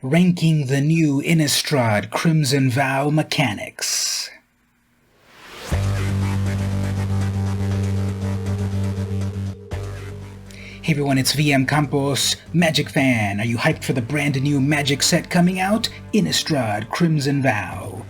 ranking the new Innistrad Crimson Vow mechanics. Hey everyone, it's VM Campos, Magic fan. Are you hyped for the brand new Magic set coming out? Innistrad Crimson Vow.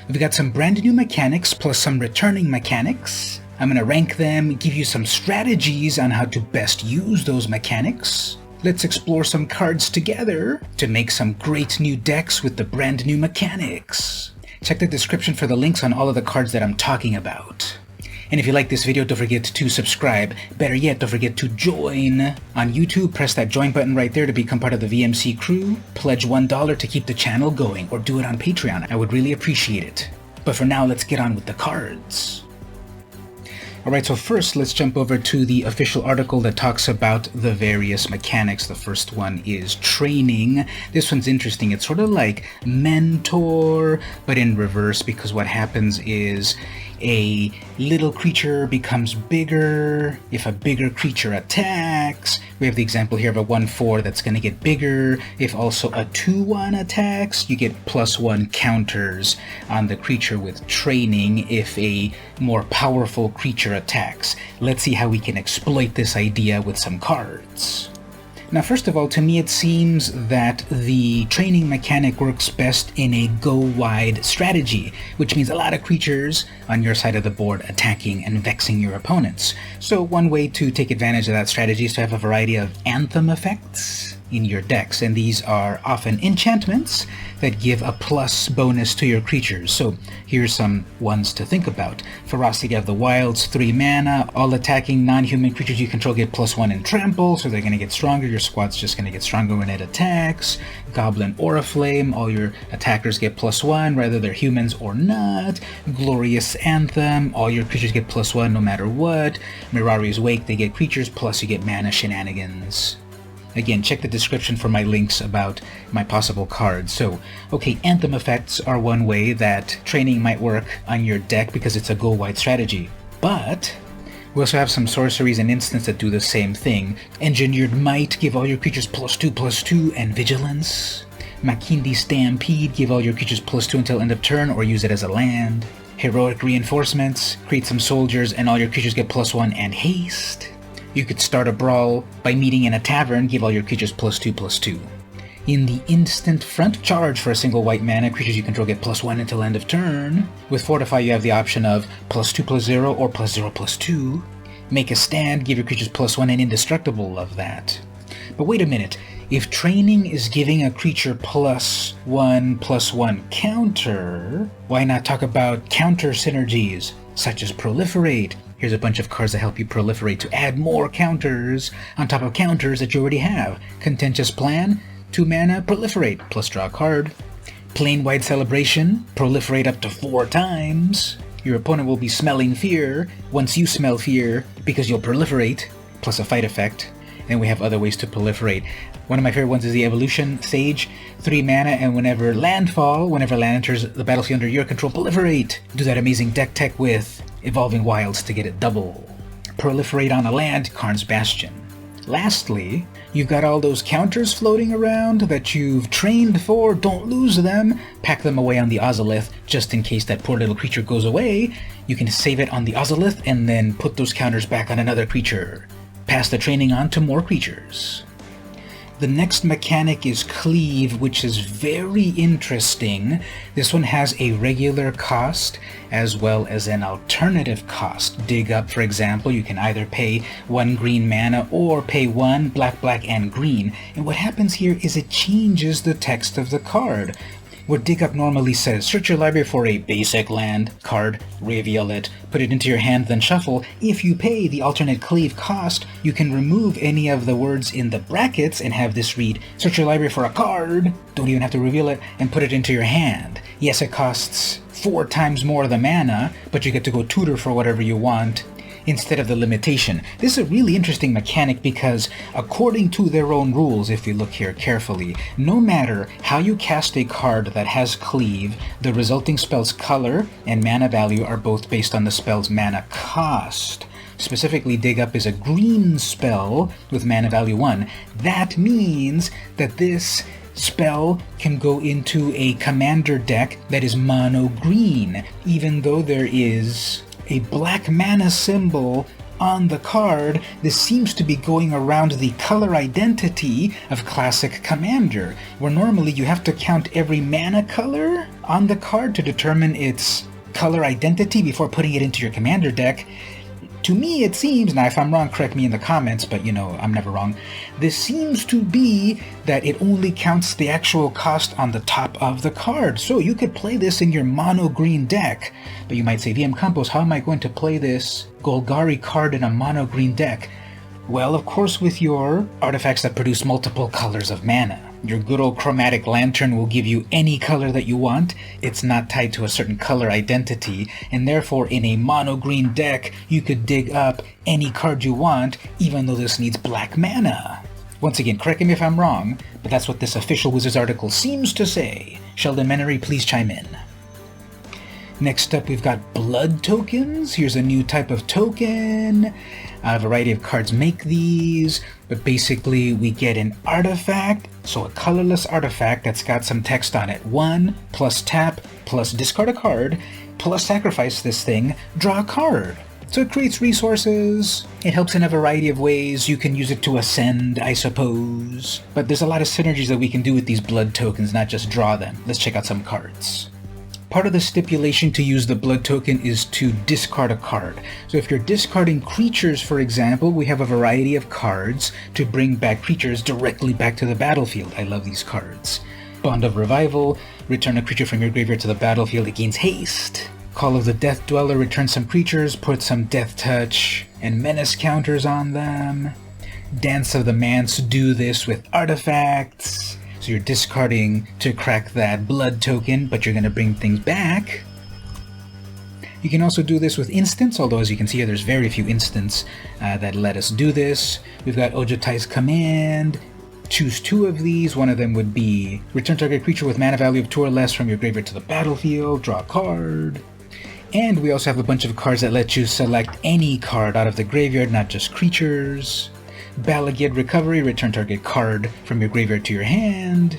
We've got some brand new mechanics plus some returning mechanics. I'm going to rank them, give you some strategies on how to best use those mechanics. Let's explore some cards together to make some great new decks with the brand new mechanics. Check the description for the links on all of the cards that I'm talking about. And if you like this video, don't forget to subscribe. Better yet, don't forget to join on YouTube. Press that join button right there to become part of the VmCrew. Pledge $1 to keep the channel going, or do it on Patreon. I would really appreciate it. But for now, let's get on with the cards. Alright, so first let's jump over to the official article that talks about the various mechanics. The first one is training. This one's interesting. It's sort of like mentor, but in reverse, because what happens is a little creature becomes bigger if a bigger creature attacks. We have the example here of a 1/4 that's going to get bigger. If also a 2/1 attacks, you get +1 counters on the creature with training if a more powerful creature attacks. Let's see how we can exploit this idea with some cards. Now, first of all, to me it seems that the training mechanic works best in a go-wide strategy, which means a lot of creatures on your side of the board attacking and vexing your opponents. So one way to take advantage of that strategy is to have a variety of anthem effects in your decks, and these are often enchantments that give a plus bonus to your creatures. So here's some ones to think about. Ferocity of the Wilds, 3 mana, all attacking non-human creatures you control get +1 in trample, so they're going to get stronger. Your squad's just going to get stronger when it attacks. Goblin Oriflame, all your attackers get +1, whether they're humans or not. Glorious Anthem, all your creatures get +1 no matter what. Mirari's Wake, they get creatures, plus you get mana shenanigans. Again, check the description for my links about my possible cards. So, okay, anthem effects are one way that training might work on your deck because it's a go-wide strategy. But we also have some sorceries and instants that do the same thing. Engineered Might, give all your creatures +2/+2 and Vigilance. Makindi Stampede, give all your creatures +2 until end of turn or use it as a land. Heroic Reinforcements, create some soldiers and all your creatures get +1 and haste. You could start a brawl by meeting in a tavern, give all your creatures +2/+2. In the instant front charge for a single white mana, creatures you control get +1 until end of turn. With Fortify, you have the option of +2/+0 or +0/+2. Make a stand, give your creatures +1 and indestructible, love that. But wait a minute, if training is giving a creature +1/+1 counter, why not talk about counter synergies, such as Proliferate? Here's a bunch of cards that help you proliferate to add more counters on top of counters that you already have. Contentious Plan, 2 mana, Proliferate, plus draw a card. Plane-wide Celebration, proliferate up to 4 times. Your opponent will be smelling fear once you smell fear because you'll proliferate, plus a fight effect. And we have other ways to proliferate. One of my favorite ones is the Evolution Sage, 3 mana, and whenever land enters the battlefield under your control, proliferate. Do that amazing deck tech with Evolving Wilds to get it double. Proliferate on a land, Karn's Bastion. Lastly, you've got all those counters floating around that you've trained for, don't lose them. Pack them away on the Ozolith, just in case that poor little creature goes away. You can save it on the Ozolith and then put those counters back on another creature. Pass the training on to more creatures. The next mechanic is Cleave, which is very interesting. This one has a regular cost as well as an alternative cost. Dig Up, for example, you can either pay 1 green mana or pay 1 black, black, and green. And what happens here is it changes the text of the card. What Dig Up normally says, search your library for a basic land card, reveal it, put it into your hand, then shuffle. If you pay the alternate Cleave cost, you can remove any of the words in the brackets and have this read, search your library for a card, don't even have to reveal it, and put it into your hand. Yes, it costs 4 times more the mana, but you get to go tutor for whatever you want instead of the limitation. This is a really interesting mechanic because according to their own rules, if you look here carefully, no matter how you cast a card that has Cleave, the resulting spell's color and mana value are both based on the spell's mana cost. Specifically, Dig Up is a green spell with mana value 1. That means that this spell can go into a commander deck that is mono green, even though there is a black mana symbol on the card. This seems to be going around the color identity of classic commander, where normally you have to count every mana color on the card to determine its color identity before putting it into your commander deck. To me, it seems, now if I'm wrong, correct me in the comments, but you know, I'm never wrong. This seems to be that it only counts the actual cost on the top of the card. So you could play this in your mono green deck, but you might say, VM Campos, how am I going to play this Golgari card in a mono green deck? Well, of course, with your artifacts that produce multiple colors of mana. Your good old chromatic lantern will give you any color that you want. It's not tied to a certain color identity, and therefore in a mono green deck, you could dig up any card you want, even though this needs black mana. Once again, correct me if I'm wrong, but that's what this official Wizards article seems to say. Sheldon Menery, please chime in. Next up, we've got blood tokens. Here's a new type of token. A variety of cards make these, but basically we get an artifact, so a colorless artifact that's got some text on it. 1 plus tap plus discard a card plus sacrifice this thing, draw a card. So it creates resources, it helps in a variety of ways. You can use it to ascend, I suppose. But there's a lot of synergies that we can do with these blood tokens, not just draw them. Let's check out some cards. Part of the stipulation to use the blood token is to discard a card. So if you're discarding creatures, for example, we have a variety of cards to bring back creatures directly back to the battlefield. I love these cards. Bond of Revival, return a creature from your graveyard to the battlefield, it gains haste. Call of the Death Dweller, return some creatures, put some Death Touch and Menace counters on them. Dance of the Manse, do this with artifacts. So you're discarding to crack that blood token, but you're going to bring things back. You can also do this with instants, although as you can see here, there's very few instants that let us do this. We've got Ojutai's Command. Choose 2 of these. One of them would be return target creature with mana value of 2 or less from your graveyard to the battlefield, draw a card. And we also have a bunch of cards that let you select any card out of the graveyard, not just creatures. Balagid Recovery, return target card from your graveyard to your hand.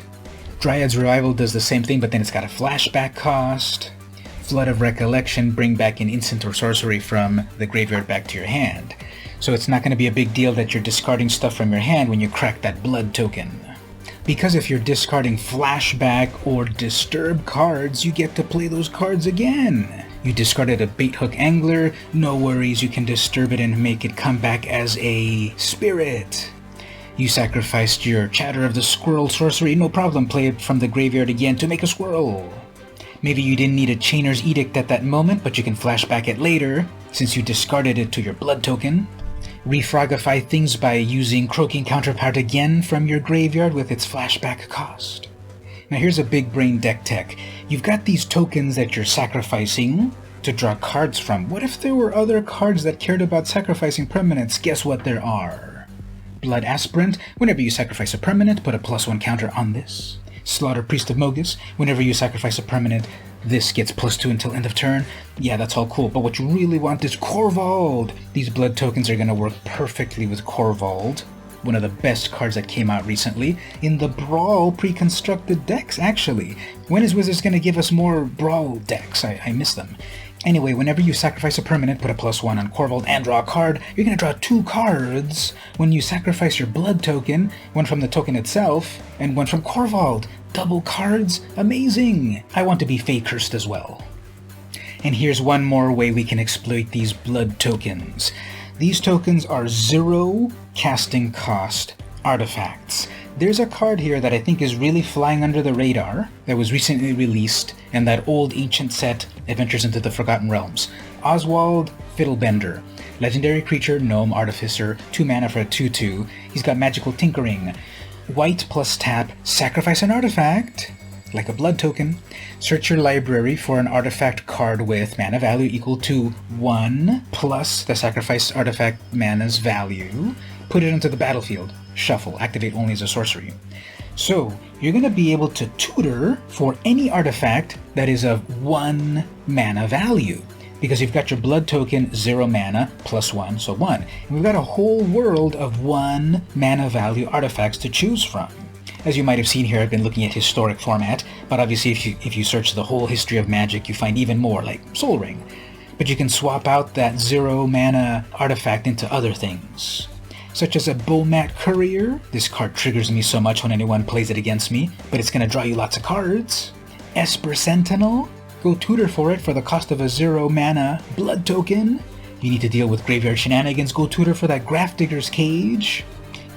Dryad's Revival does the same thing, but then it's got a flashback cost. Flood of Recollection, bring back an instant or sorcery from the graveyard back to your hand. So it's not going to be a big deal that you're discarding stuff from your hand when you crack that blood token. Because if you're discarding flashback or disturb cards, you get to play those cards again. You discarded a Bait Hook Angler, no worries, you can disturb it and make it come back as a spirit. You sacrificed your Chatter of the Squirrel sorcery, no problem, play it from the graveyard again to make a squirrel. Maybe you didn't need a Chainer's Edict at that moment, but you can flashback it later, since you discarded it to your blood token. Refrogify things by using Croaking Counterpart again from your graveyard with its flashback cost. Now here's a big brain deck tech. You've got these tokens that you're sacrificing to draw cards from. What if there were other cards that cared about sacrificing permanents? Guess what there are. Blood Aspirant, whenever you sacrifice a permanent, put a +1 counter on this. Slaughter Priest of Mogus, whenever you sacrifice a permanent, this gets +2 until end of turn. Yeah, that's all cool, but what you really want is Korvold! These blood tokens are going to work perfectly with Korvold, one of the best cards that came out recently in the Brawl pre-constructed decks, actually. When is Wizards going to give us more Brawl decks? I miss them. Anyway, whenever you sacrifice a permanent, put a +1 on Korvold and draw a card, you're going to draw 2 cards when you sacrifice your blood token, one from the token itself, and one from Korvold. Double cards? Amazing! I want to be Fey Cursed as well. And here's one more way we can exploit these blood tokens. These tokens are 0 casting cost artifacts. There's a card here that I think is really flying under the radar that was recently released in that old ancient set, Adventures into the Forgotten Realms. Oswald, Fiddlebender. Legendary creature, gnome, artificer, 2 mana for a 2/2. He's got magical tinkering. White plus tap, sacrifice an artifact, like a blood token. Search your library for an artifact card with mana value equal to 1 plus the sacrificed artifact mana's value. Put it onto the battlefield. Shuffle. Activate only as a sorcery. So, you're going to be able to tutor for any artifact that is of 1 mana value. Because you've got your blood token, 0 mana, +1, so 1. And we've got a whole world of 1 mana value artifacts to choose from. As you might have seen here, I've been looking at historic format, but obviously if you search the whole history of Magic, you find even more, like Soul Ring. But you can swap out that 0 mana artifact into other things, such as a Bullmat Courier. This card triggers me so much when anyone plays it against me, but it's going to draw you lots of cards. Esper Sentinel. Go tutor for it for the cost of a 0 mana blood token. You need to deal with graveyard shenanigans, go tutor for that Grafdigger's Cage.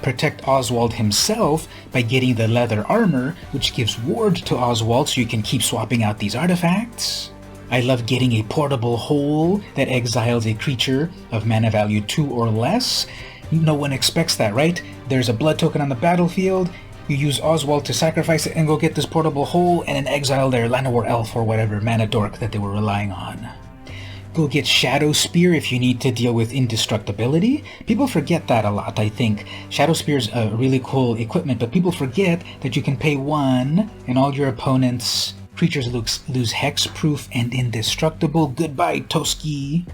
Protect Oswald himself by getting the leather armor, which gives ward to Oswald so you can keep swapping out these artifacts. I love getting a portable hole that exiles a creature of mana value 2 or less. No one expects that, right? There's a blood token on the battlefield, you use Oswald to sacrifice it and go get this portable hole and then exile their Llanowar Elf or whatever mana dork that they were relying on. Go get Shadow Spear if you need to deal with indestructibility. People forget that a lot, I think. Shadow Spear is a really cool equipment, but people forget that you can pay 1 and all your opponents' creatures lose hexproof and indestructible. Goodbye, Toski.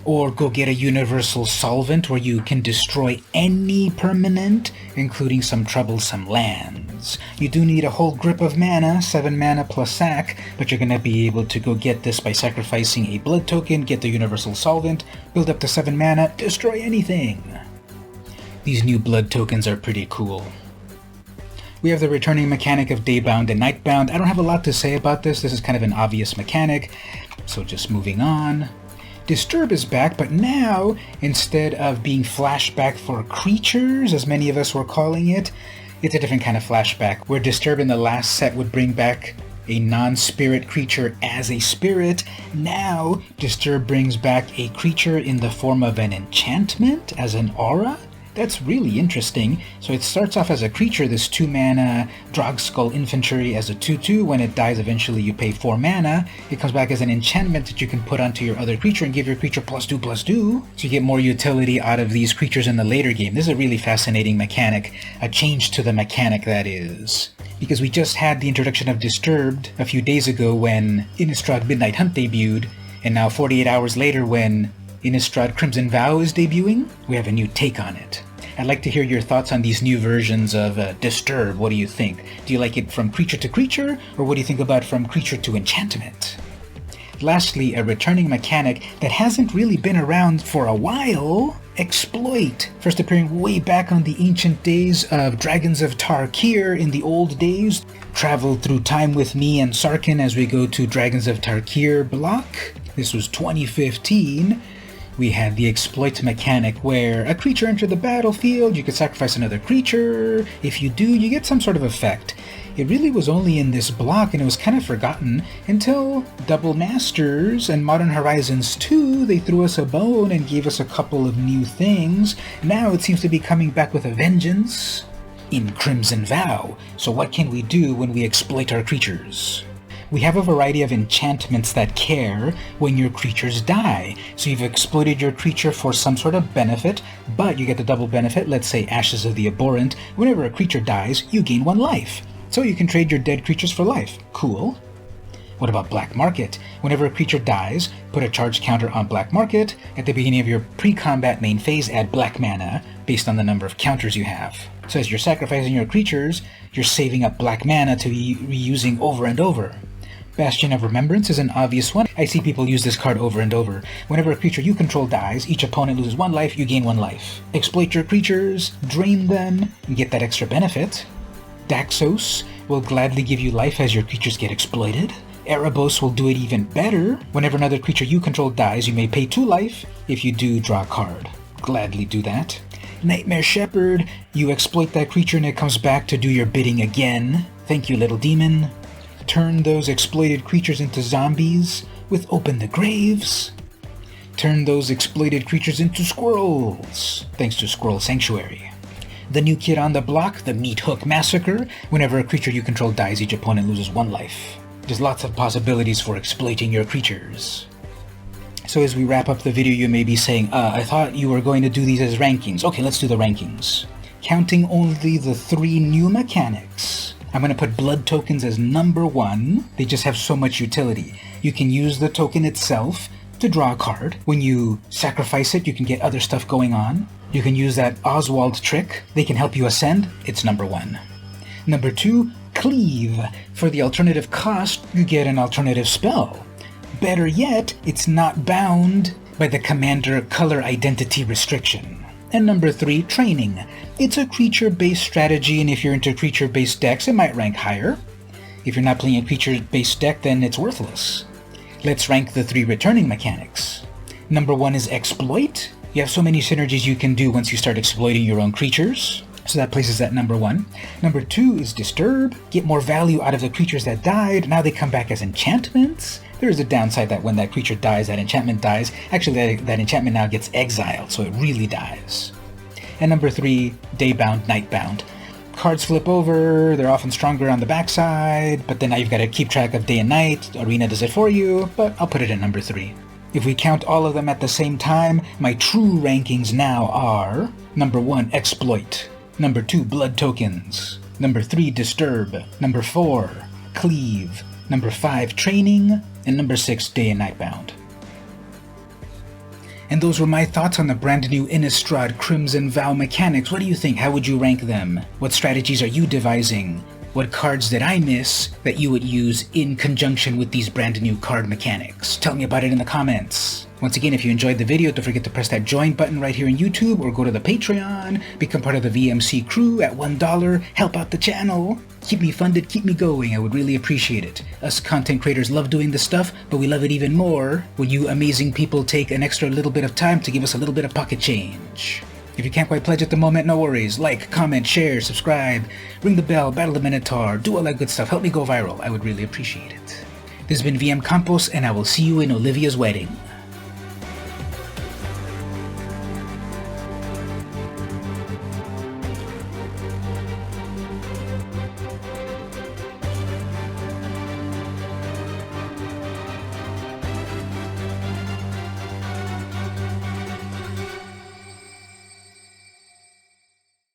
Or go get a Universal Solvent where you can destroy any permanent, including some troublesome lands. You do need a whole grip of mana, 7 mana plus sack, but you're going to be able to go get this by sacrificing a blood token, get the Universal Solvent, build up to 7 mana, destroy anything. These new blood tokens are pretty cool. We have the returning mechanic of Daybound and Nightbound. I don't have a lot to say about this. This is kind of an obvious mechanic, so just moving on. Disturb is back, but now, instead of being flashback for creatures, as many of us were calling it, it's a different kind of flashback, where Disturb in the last set would bring back a non-spirit creature as a spirit. Now, Disturb brings back a creature in the form of an enchantment, as an aura. That's really interesting. So it starts off as a creature, this 2 mana Drogskull Infantry as a 2/2. When it dies, eventually you pay 4 mana. It comes back as an enchantment that you can put onto your other creature and give your creature +2/+2. So you get more utility out of these creatures in the later game. This is a really fascinating mechanic. A change to the mechanic, that is. Because we just had the introduction of Disturbed a few days ago when Innistrad Midnight Hunt debuted, and now 48 hours later when Innistrad Crimson Vow is debuting, we have a new take on it. I'd like to hear your thoughts on these new versions of Disturb. What do you think? Do you like it from creature to creature, or what do you think about from creature to enchantment? Lastly, a returning mechanic that hasn't really been around for a while, Exploit. First appearing way back on the ancient days of Dragons of Tarkir in the old days. Travel through time with me and Sarkin as we go to Dragons of Tarkir block. This was 2015. We had the Exploit mechanic where a creature entered the battlefield, you could sacrifice another creature. If you do, you get some sort of effect. It really was only in this block and it was kind of forgotten until Double Masters and Modern Horizons 2, they threw us a bone and gave us a couple of new things. Now it seems to be coming back with a vengeance in Crimson Vow. So what can we do when we exploit our creatures? We have a variety of enchantments that care when your creatures die. So you've exploited your creature for some sort of benefit, but you get the double benefit, let's say Ashes of the Abhorrent. Whenever a creature dies, you gain 1 life. So you can trade your dead creatures for life. Cool. What about Black Market? Whenever a creature dies, put a charge counter on Black Market. At the beginning of your pre-combat main phase, add black mana based on the number of counters you have. So as you're sacrificing your creatures, you're saving up black mana to be reusing over and over. Bastion of Remembrance is an obvious one. I see people use this card over and over. Whenever a creature you control dies, each opponent loses 1 life, you gain 1 life. Exploit your creatures, drain them, and get that extra benefit. Daxos will gladly give you life as your creatures get exploited. Erebos will do it even better. Whenever another creature you control dies, you may pay 2 life. If you do, draw a card. Gladly do that. Nightmare Shepherd, you exploit that creature and it comes back to do your bidding again. Thank you, little demon. Turn those exploited creatures into zombies with Open the Graves. Turn those exploited creatures into squirrels, thanks to Squirrel Sanctuary. The new kid on the block, the Meat Hook Massacre. Whenever a creature you control dies, each opponent loses 1 life. There's lots of possibilities for exploiting your creatures. So as we wrap up the video, you may be saying, I thought you were going to do these as rankings. Okay, let's do the rankings. Counting only the 3 new mechanics. I'm going to put blood tokens as number 1. They just have so much utility. You can use the token itself to draw a card. When you sacrifice it, you can get other stuff going on. You can use that Oswald trick. They can help you ascend. It's number 1. Number 2, Cleave. For the alternative cost, you get an alternative spell. Better yet, it's not bound by the commander color identity restriction. And number 3, Training. It's a creature-based strategy, and if you're into creature-based decks, it might rank higher. If you're not playing a creature-based deck, then it's worthless. Let's rank the 3 returning mechanics. Number 1 is Exploit. You have so many synergies you can do once you start exploiting your own creatures, so that places at number 1. Number 2 is Disturb. Get more value out of the creatures that died. Now they come back as enchantments. There is a downside that when that creature dies, that enchantment dies. Actually, that enchantment now gets exiled, so it really dies. And number 3, Daybound Nightbound. Cards flip over, they're often stronger on the backside, but then now you've got to keep track of day and night. Arena does it for you, but I'll put it at number 3. If we count all of them at the same time, my true rankings now are number 1, Exploit. Number 2, Blood Tokens. Number 3, Disturb. Number 4, Cleave. Number 5, Training. And number 6, Day and Nightbound. And those were my thoughts on the brand new Innistrad Crimson Vow mechanics. What do you think? How would you rank them? What strategies are you devising? What cards did I miss that you would use in conjunction with these brand new card mechanics? Tell me about it in the comments. Once again, if you enjoyed the video, don't forget to press that join button right here in YouTube, or go to the Patreon, become part of the VmCrew at $1, help out the channel. Keep me funded, keep me going, I would really appreciate it. Us content creators love doing this stuff, but we love it even more when you amazing people take an extra little bit of time to give us a little bit of pocket change. If you can't quite pledge at the moment, no worries. Like, comment, share, subscribe, ring the bell, battle the Minotaur, do all that good stuff. Help me go viral. I would really appreciate it. This has been VM Campos, and I will see you in Olivia's wedding.